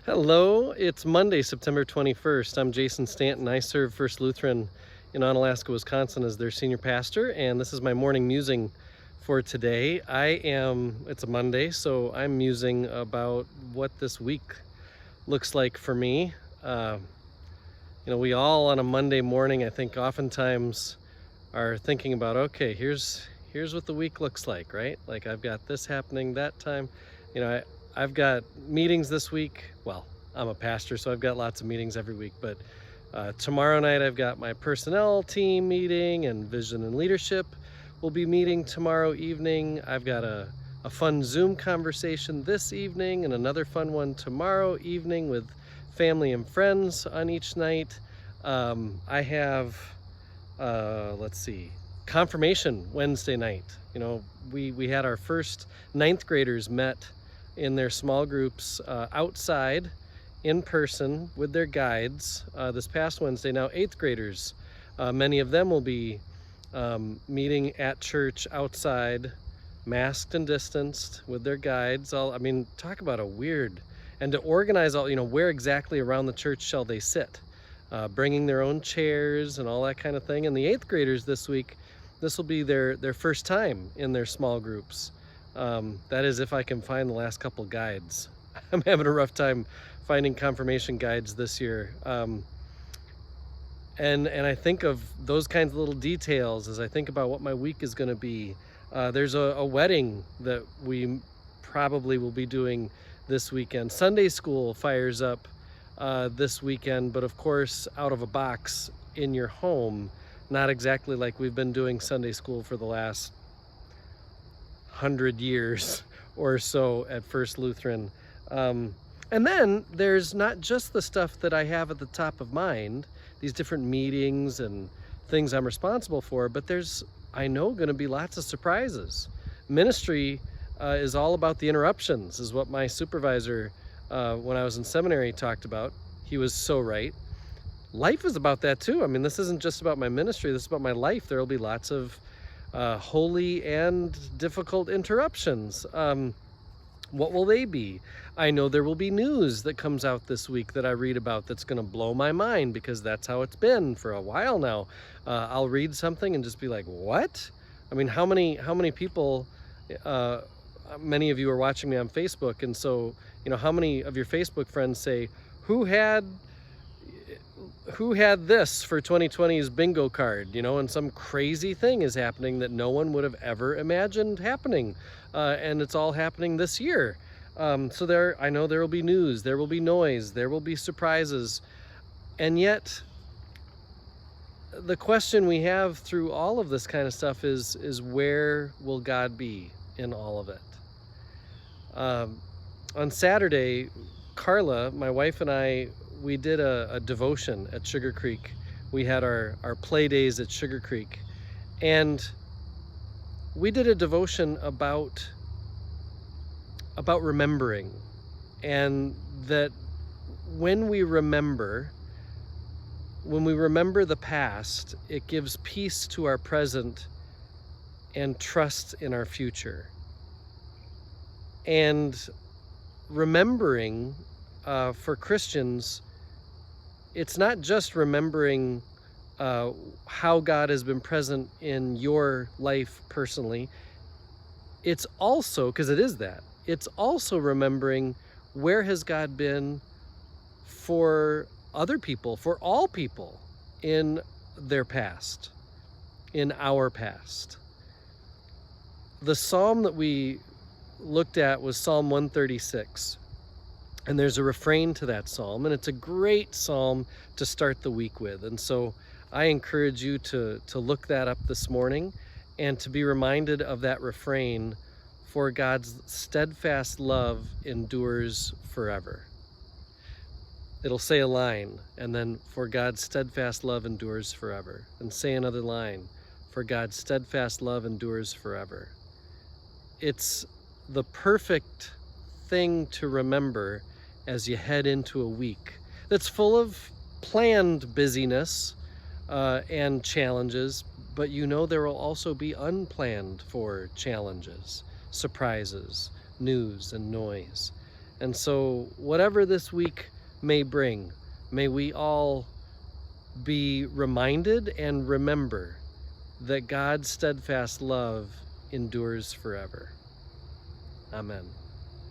Hello, it's Monday, September 21st. I'm Jason Stanton. I serve First Lutheran in Onalaska, Wisconsin as their senior pastor, and this is my morning musing for today. It's a Monday, so I'm musing about what this week looks like for me. We all on a Monday morning, I think oftentimes are thinking about, okay, here's what the week looks like, right? Like I've got this happening that time. I've got meetings this week. Well, I'm a pastor, so I've got lots of meetings every week, but tomorrow night I've got my personnel team meeting, and vision and leadership will be meeting tomorrow evening. I've got a fun Zoom conversation this evening and another fun one tomorrow evening with family and friends on each night. I have, let's see, confirmation Wednesday night. We had our first ninth graders met in their small groups outside in person with their guides this past Wednesday. Now eighth graders, many of them will be meeting at church outside, masked and distanced with their guides. Talk about a weird, and to organize all, where exactly around the church shall they sit, bringing their own chairs and all that kind of thing. And the eighth graders this week, this will be their first time in their small groups. That is, if I can find the last couple guides. I'm having a rough time finding confirmation guides this year. And I think of those kinds of little details as I think about what my week is going to be. There's a wedding that we probably will be doing this weekend. Sunday school fires up this weekend, but of course out of a box in your home, not exactly like we've been doing Sunday school for the last 100 years or so at First Lutheran. And then there's not just the stuff that I have at the top of mind, these different meetings and things I'm responsible for, but there's, I know, going to be lots of surprises. Ministry is all about the interruptions, is what my supervisor when I was in seminary talked about. He was so right. Life is about that too. This isn't just about my ministry, this is about my life. There will be lots of holy and difficult interruptions. What will they be? I know there will be news that comes out this week that I read about that's going to blow my mind, because that's how it's been for a while now. I'll read something and just be like, what? How many people, many of you are watching me on Facebook, and so, how many of your Facebook friends say, who had this for 2020's bingo card, and some crazy thing is happening that no one would have ever imagined happening, and it's all happening this year. So I know there will be news, there will be noise, there will be surprises, and yet the question we have through all of this kind of stuff is where will God be in all of it? On Saturday, Carla, my wife, and I, we did a devotion at Sugar Creek. We had our play days at Sugar Creek, and we did a devotion about remembering, and that when we remember the past, it gives peace to our present and trust in our future. And remembering, for Christians, it's not just remembering how God has been present in your life personally. It's also, because it is that, it's also remembering where has God been for other people, for all people in their past, in our past. The psalm that we looked at was Psalm 136. And there's a refrain to that psalm, and it's a great psalm to start the week with. And so I encourage you to look that up this morning and to be reminded of that refrain, for God's steadfast love endures forever. It'll say a line, and then for God's steadfast love endures forever. And say another line, for God's steadfast love endures forever. It's the perfect thing to remember as you head into a week that's full of planned busyness and challenges, but there will also be unplanned for challenges, surprises, news, and noise. And so whatever this week may bring, may we all be reminded and remember that God's steadfast love endures forever. Amen.